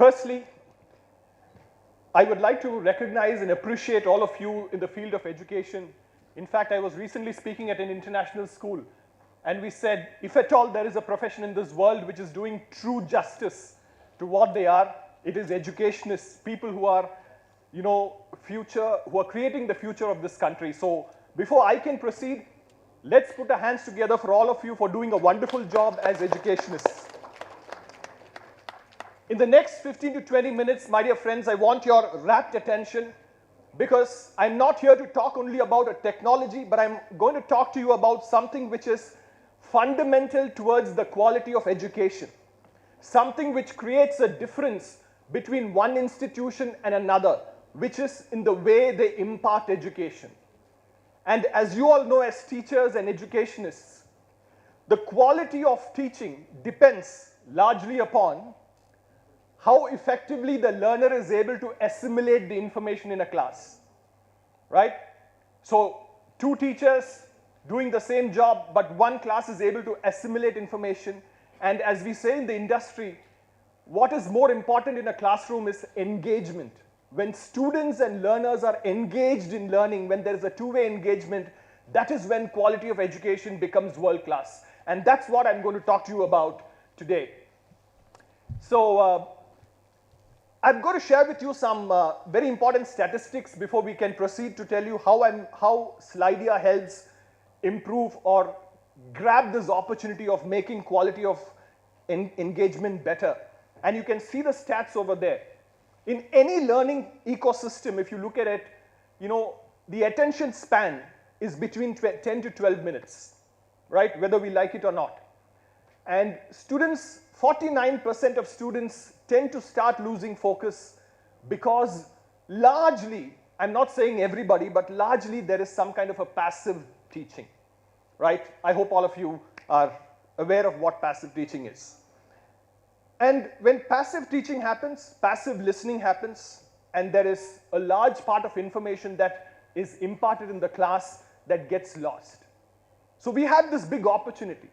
Firstly, I would like to recognize and appreciate all of you in the field of education. In fact, I was recently speaking at an international school, and we said, if at all there is a profession in this world which is doing true justice to what they are, it is educationists, people who are, who are creating the future of this country. So before I can proceed, let's put our hands together for all of you for doing a wonderful job as educationists. In the next 15 to 20 minutes, my dear friends, I want your rapt attention, because I'm not here to talk only about a technology, but I'm going to talk to you about something which is fundamental towards the quality of education, something which creates a difference between one institution and another, which is in the way they impart education. And as you all know, as teachers and educationists, the quality of teaching depends largely upon how effectively the learner is able to assimilate the information in a class, right? So two teachers doing the same job, but one class is able to assimilate information. And as we say in the industry, what is more important in a classroom is engagement. When students and learners are engaged in learning, when there is a two-way engagement, that is when quality of education becomes world-class. And that's what I'm going to talk to you about today. So I'm going to share with you some very important statistics before we can proceed to tell you how Slidea helps improve or grab this opportunity of making quality of engagement better. And you can see the stats over there. In any learning ecosystem, if you look at it, the attention span is between 10 to 12 minutes, right? Whether we like it or not. And students, 49% of students tend to start losing focus because largely, I'm not saying everybody, but largely there is some kind of a passive teaching, right? I hope all of you are aware of what passive teaching is. And when passive teaching happens, passive listening happens, and there is a large part of information that is imparted in the class that gets lost. So we have this big opportunity.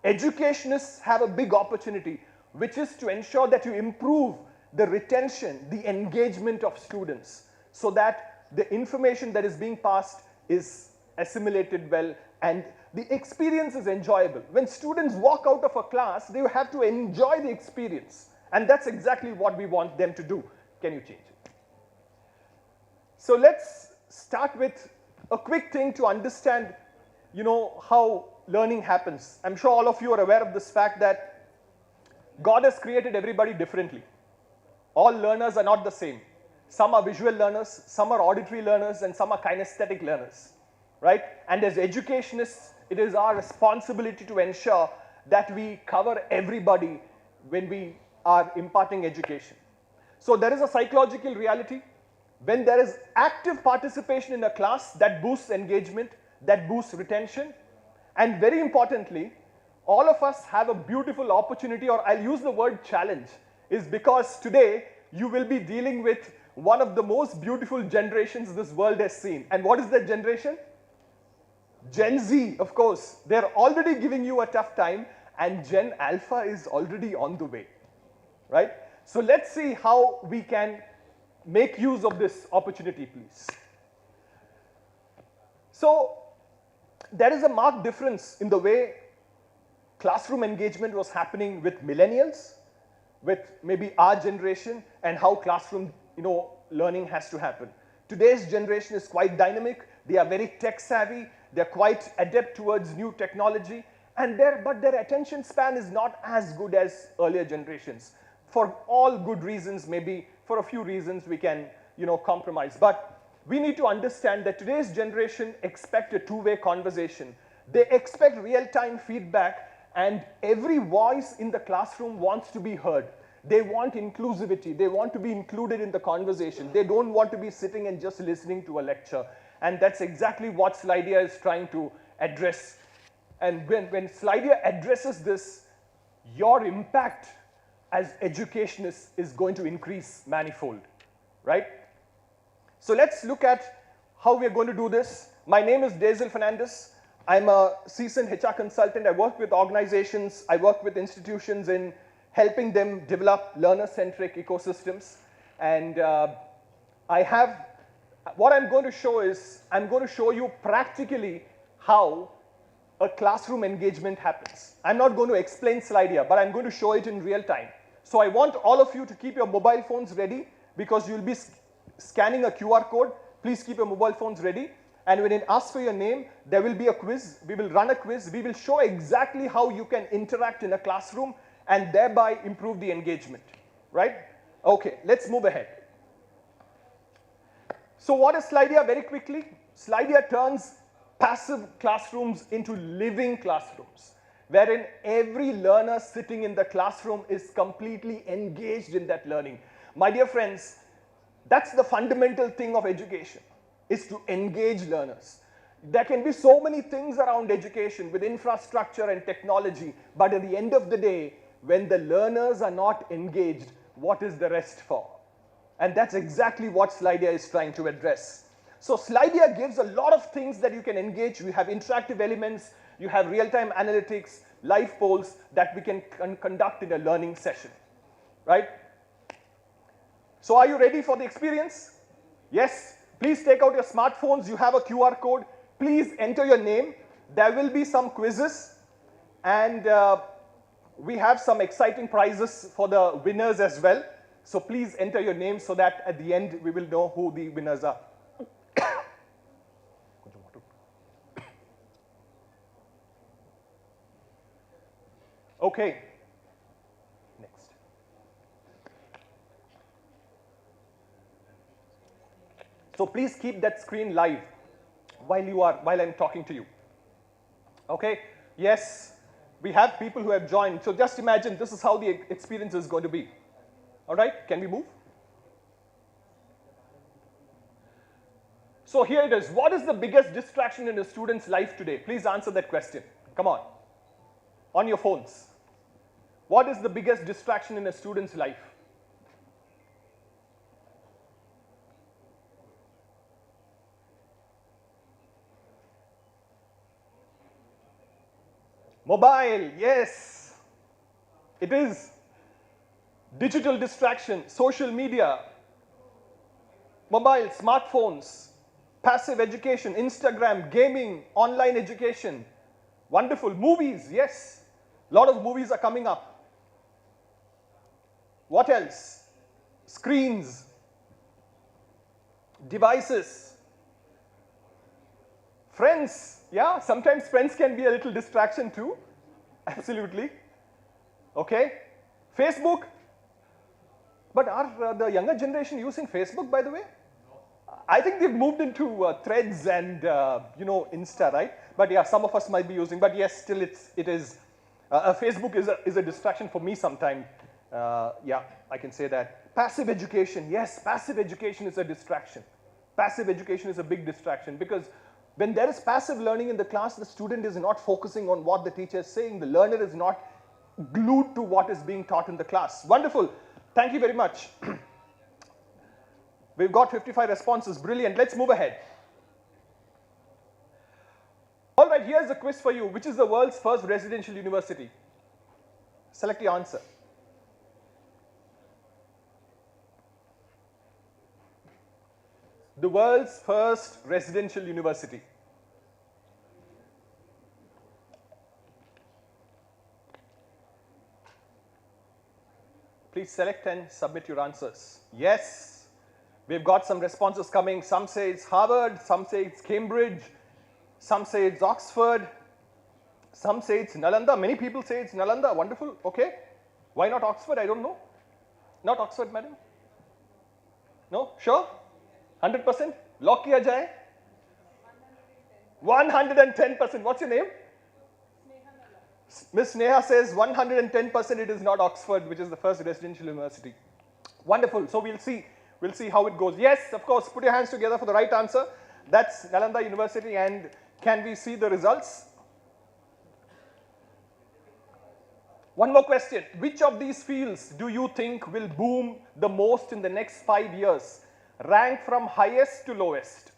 Educationists have a big opportunity, which is to ensure that you improve the retention, the engagement of students, so that the information that is being passed is assimilated well and the experience is enjoyable. When students walk out of a class, they have to enjoy the experience. And that's exactly what we want them to do. Can you change it? So let's start with a quick thing to understand, how learning happens. I'm sure all of you are aware of this fact that God has created everybody differently. All learners are not the same. Some are visual learners, some are auditory learners, and some are kinesthetic learners, right? And as educationists, it is our responsibility to ensure that we cover everybody when we are imparting education. So there is a psychological reality. When there is active participation in a class, that boosts engagement, that boosts retention. And very importantly, all of us have a beautiful opportunity, or I'll use the word challenge, is because today you will be dealing with one of the most beautiful generations this world has seen. And what is that generation? Gen Z, of course. They're already giving you a tough time, and Gen Alpha is already on the way, right? So let's see how we can make use of this opportunity, please. So there is a marked difference in the way classroom engagement was happening with millennials, with maybe our generation, and how classroom learning has to happen. Today's generation is quite dynamic. They are very tech savvy. They're quite adept towards new technology, but their attention span is not as good as earlier generations. For all good reasons, maybe for a few reasons we can compromise. But we need to understand that today's generation expect a two-way conversation. They expect real-time feedback, and every voice in the classroom wants to be heard. They want inclusivity. They want to be included in the conversation. They don't want to be sitting and just listening to a lecture. And that's exactly what Slidea is trying to address. And when Slidea addresses this, your impact as educationists is going to increase manifold, right? So let's look at how we're going to do this. My name is Dazil Fernandez. I'm a seasoned HR consultant. I work with organizations. I work with institutions in helping them develop learner-centric ecosystems. And what I'm going to show is, I'm going to show you practically how a classroom engagement happens. I'm not going to explain Slidea, but I'm going to show it in real time. So I want all of you to keep your mobile phones ready because you'll be scanning a QR code. Please keep your mobile phones ready. And when it asks for your name, there will be a quiz. We will run a quiz. We will show exactly how you can interact in a classroom and thereby improve the engagement, right? Okay, let's move ahead. So what is Slidea? Very quickly, Slidea turns passive classrooms into living classrooms, wherein every learner sitting in the classroom is completely engaged in that learning. My dear friends, that's the fundamental thing of education, is to engage learners. There can be so many things around education with infrastructure and technology, but at the end of the day, when the learners are not engaged, what is the rest for? And that's exactly what Slidea is trying to address. So Slidea gives a lot of things that you can engage. You have interactive elements, you have real-time analytics, live polls that we can conduct in a learning session, right? So are you ready for the experience? Yes. Please take out your smartphones. You have a QR code. Please enter your name. There will be some quizzes, and we have some exciting prizes for the winners as well. So please enter your name so that at the end we will know who the winners are. Okay. Next. So please keep that screen live while I'm talking to you. Okay? Yes, we have people who have joined. So just imagine this is how the experience is going to be. All right? Can we move? So here it is. What is the biggest distraction in a student's life today? Please answer that question. Come on. On your phones. What is the biggest distraction in a student's life? Mobile, yes. It is. Digital distraction, social media, mobile, smartphones, passive education, Instagram, gaming, online education. Wonderful. Movies, yes. A lot of movies are coming up. What else? Screens, devices, friends. Yeah, sometimes friends can be a little distraction too. Absolutely. Okay. Facebook. But are the younger generation using Facebook, by the way? I think they've moved into Threads and Insta, right? But yeah, some of us might be using. But yes, still it is. Facebook is a distraction for me sometimes. Yeah, I can say that. Passive education. Yes, passive education is a distraction. Passive education is a big distraction because when there is passive learning in the class, the student is not focusing on what the teacher is saying. The learner is not glued to what is being taught in the class. Wonderful. Thank you very much. We've got 55 responses. Brilliant. Let's move ahead. All right, here's a quiz for you. Which is the world's first residential university? Select the answer. The world's first residential university. Please select and submit your answers. Yes, we've got some responses coming. Some say it's Harvard, some say it's Cambridge, some say it's Oxford, some say it's Nalanda. Many people say it's Nalanda. Wonderful. Okay. Why not Oxford? I don't know. Not Oxford, madam? No? Sure? 100%? Lock kiya jaye? 110%. What's your name? Miss Sneha says 110% it is not Oxford, which is the first residential university. Wonderful. So we'll see how it goes. Yes, of course, put your hands together for the right answer. That's Nalanda University. And can we see the results? One more question. Which of these fields do you think will boom the most in the next 5 years? Rank from highest to lowest.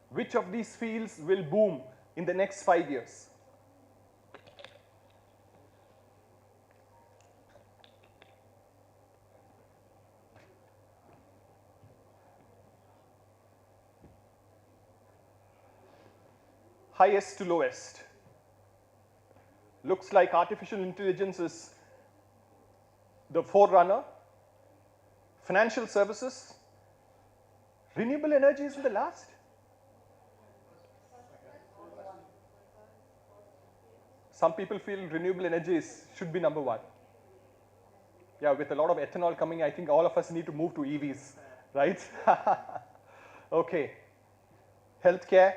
Which of these fields will boom in the next 5 years? highest to lowest. Looks like artificial intelligence is the forerunner. Financial services. Renewable energy is in the last. Some people feel renewable energy should be number one. Yeah, with a lot of ethanol coming, I think all of us need to move to EVs, right? Okay. Healthcare,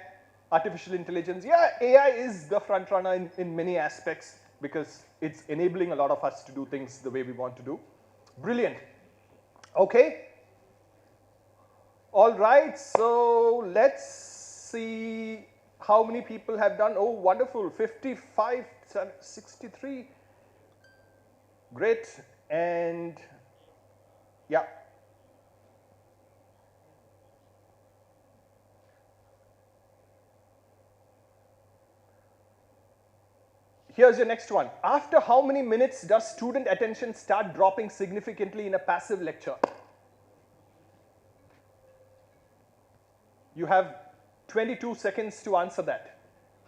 artificial intelligence. Yeah, AI is the front runner in many aspects because it's enabling a lot of us to do things the way we want to do. Brilliant. Okay. All right, so let's see how many people have done. Oh, wonderful. 55, 63. Great. And yeah. Here's your next one. After how many minutes does student attention start dropping significantly in a passive lecture? You have 22 seconds to answer that.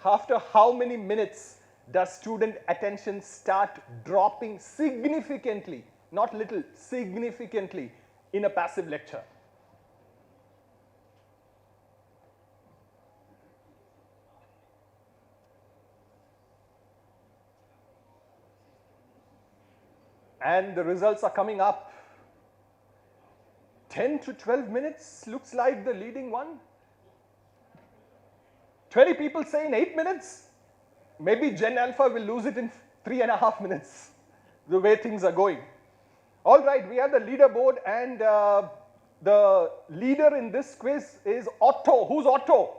After how many minutes does student attention start dropping significantly, not little, significantly in a passive lecture? And the results are coming up. 10 to 12 minutes looks like the leading one. 20 people say in 8 minutes. Maybe Gen Alpha will lose it in 3.5 minutes, the way things are going. All right, we have the leaderboard, and the leader in this quiz is Otto. Who's Otto?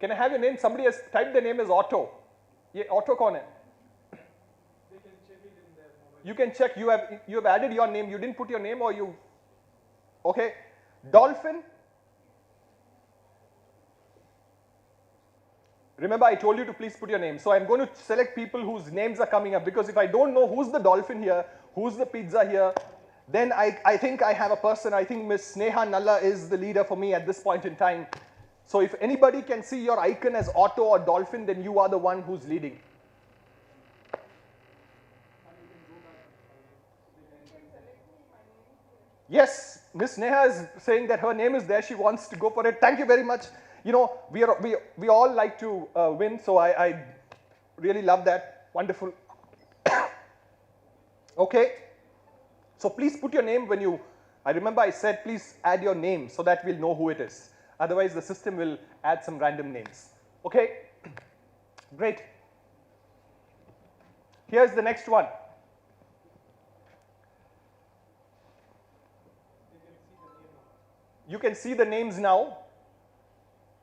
Can I have your name? Somebody has typed the name as Otto. Yeah, Otto kaun hai? They can check it in their mobile. You can check. You have added your name. You didn't put your name, or you? Okay. Dolphin. Remember, I told you to please put your name. So I'm going to select people whose names are coming up, because if I don't know who's the dolphin here, who's the pizza here, then I think I have a person. I think Miss Sneha Nalla is the leader for me at this point in time. So if anybody can see your icon as Otto or Dolphin, then you are the one who's leading. Yes, Miss Neha is saying that her name is there. She wants to go for it. Thank you very much. You know, we all like to win, so I really love that. Wonderful. Okay. So please put your name when you, I remember I said please add your name so that we'll know who it is. Otherwise the system will add some random names. Okay. Great. Here's the next one. You can see the names now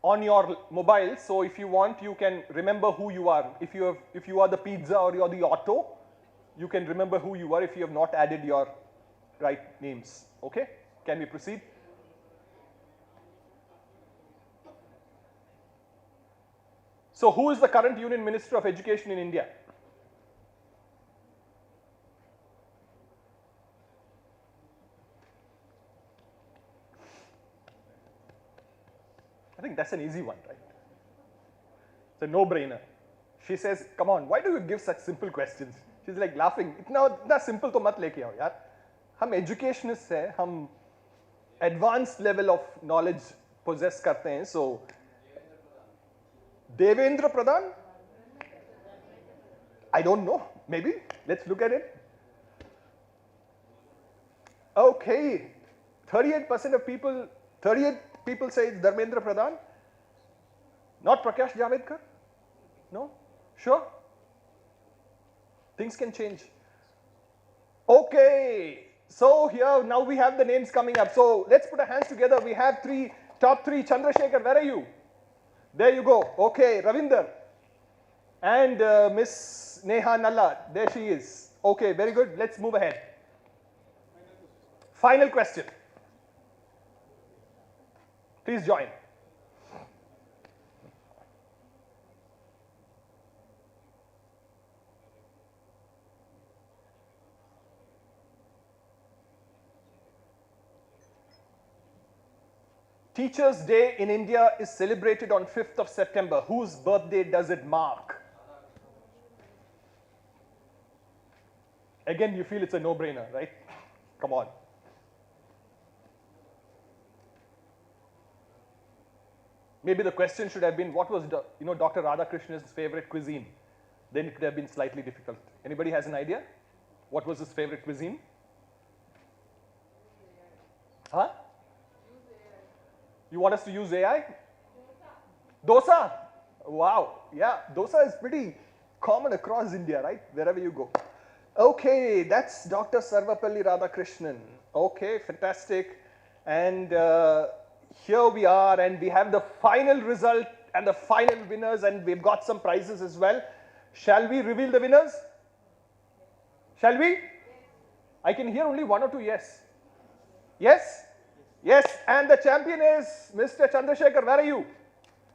on your mobile. So if you want, you can remember who you are. If you are the pizza or you're the Otto, you can remember who you are if you have not added your right names. Okay? Can we proceed? So who is the current Union Minister of Education in India? I think that's an easy one, right? It's a no-brainer. She says, come on, why do you give such simple questions? She's like laughing. इतना simple तो मत लेके आओ यार. हम educationists हैं, हम advanced level of knowledge possess करते हैं. So, Devendra Pradhan? I don't know. Maybe. Let's look at it. Okay. 38% of people, 38 people say it's Dharmendra Pradhan. Not Prakash Javadekar? No? Sure? Things can change. Okay. So here, now we have the names coming up. So let's put our hands together. We have top three. Chandrasekhar, where are you? There you go. Okay, Ravinder. And Miss Neha Nalla, there she is. Okay, very good. Let's move ahead. Final question. Please join. Teachers' Day in India is celebrated on 5th of September. Whose birthday does it mark? Again, you feel it's a no-brainer, right? Come on. Maybe the question should have been, what was Dr. Radhakrishna's favorite cuisine? Then it could have been slightly difficult. Anybody has an idea? What was his favorite cuisine? Huh? You want us to use AI? Dosa. Wow. Yeah, dosa is pretty common across India, right? Wherever you go. Okay, that's Dr. Sarvapalli Radhakrishnan. Okay, fantastic. And here we are, and we have the final result and the final winners, and we've got some prizes as well. Shall we reveal the winners? Shall we? I can hear only one or two yes. Yes? Yes, and the champion is Mr. Chandrasekhar. Where are you?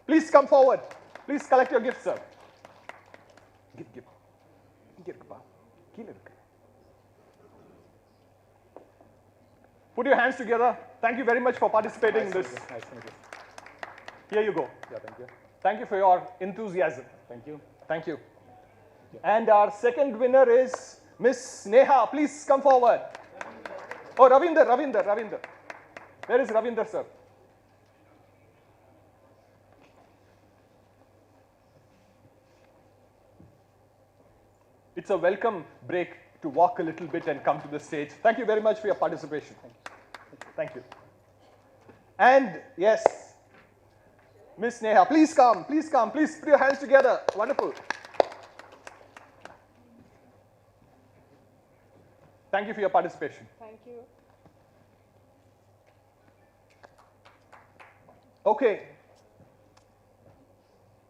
Please come forward. Please collect your gifts, sir. Give. Put your hands together. Thank you very much for participating in this. Nice to meet you. Here you go. Yeah, thank you. Thank you for your enthusiasm. Thank you. Thank you. And our second winner is Miss Neha. Please come forward. Oh, Ravinder. Where is Ravinder, sir? It's a welcome break to walk a little bit and come to the stage. Thank you very much for your participation. Thank you. And yes, Miss Neha, please come. Please put your hands together. Wonderful. Thank you for your participation. Thank you. Okay.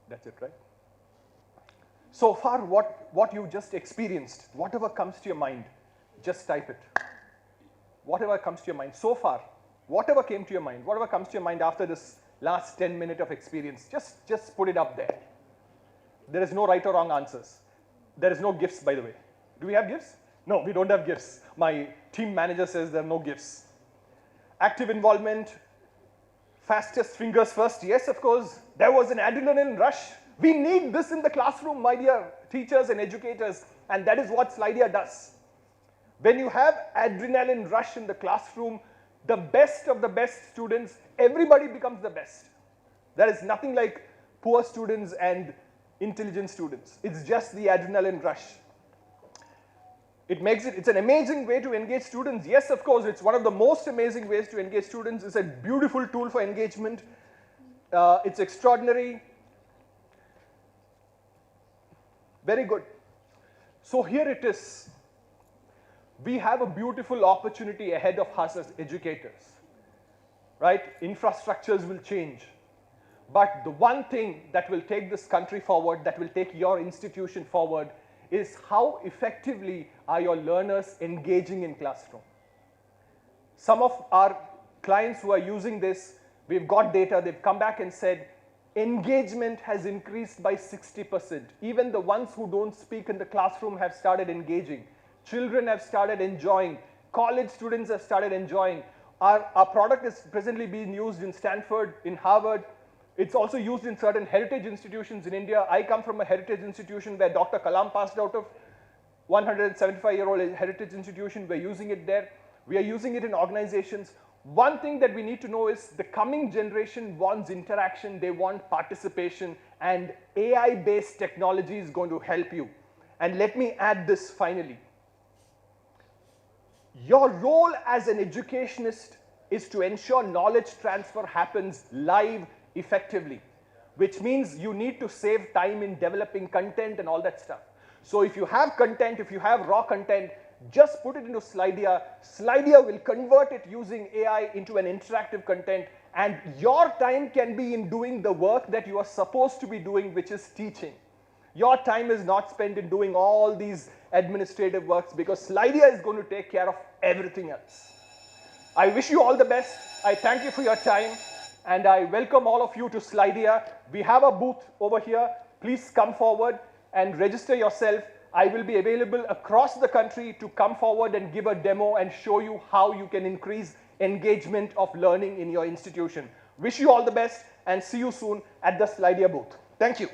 That's it, right? So far, what you just experienced, whatever comes to your mind, just type it. Whatever comes to your mind so far, whatever came to your mind, whatever comes to your mind after this last 10 minutes of experience, just put it up there. There is no right or wrong answers. There is no gifts, by the way. Do we have gifts? No, we don't have gifts. My team manager says there are no gifts. Active involvement, fastest fingers first. Yes, of course, there was an adrenaline rush. We need this in the classroom, my dear teachers and educators, and that is what Slidea does. When you have adrenaline rush in the classroom, the best of the best students, everybody becomes the best. There is nothing like poor students and intelligent students. It's just the adrenaline rush. It's an amazing way to engage students. Yes, of course, it's one of the most amazing ways to engage students. It's a beautiful tool for engagement. It's extraordinary. Very good. So here it is. We have a beautiful opportunity ahead of us as educators, right? Infrastructures will change. But the one thing that will take this country forward, that will take your institution forward, is how effectively are your learners engaging in classroom. Some of our clients who are using this, we've got data, they've come back and said, engagement has increased by 60%. Even the ones who don't speak in the classroom have started engaging. Children have started enjoying. College students have started enjoying. Our product is presently being used in Stanford, in Harvard. It's also used in certain heritage institutions in India. I come from a heritage institution where Dr. Kalam passed out of. 175-year-old heritage institution. We're using it there. We are using it in organizations. One thing that we need to know is the coming generation wants interaction, they want participation, and AI-based technology is going to help you. And let me add this finally. Your role as an educationist is to ensure knowledge transfer happens live effectively, which means you need to save time in developing content and all that stuff. So if you have content, if you have raw content, just put it into Slidea. Slidea will convert it using AI into an interactive content, and your time can be in doing the work that you are supposed to be doing, which is teaching. Your time is not spent in doing all these administrative works, because Slidea is going to take care of everything else. I wish you all the best. I thank you for your time, and I welcome all of you to Slidea. We have a booth over here. Please come forward and register yourself. I will be available across the country to come forward and give a demo and show you how you can increase engagement of learning in your institution. Wish you all the best and see you soon at the Slidea booth. Thank you.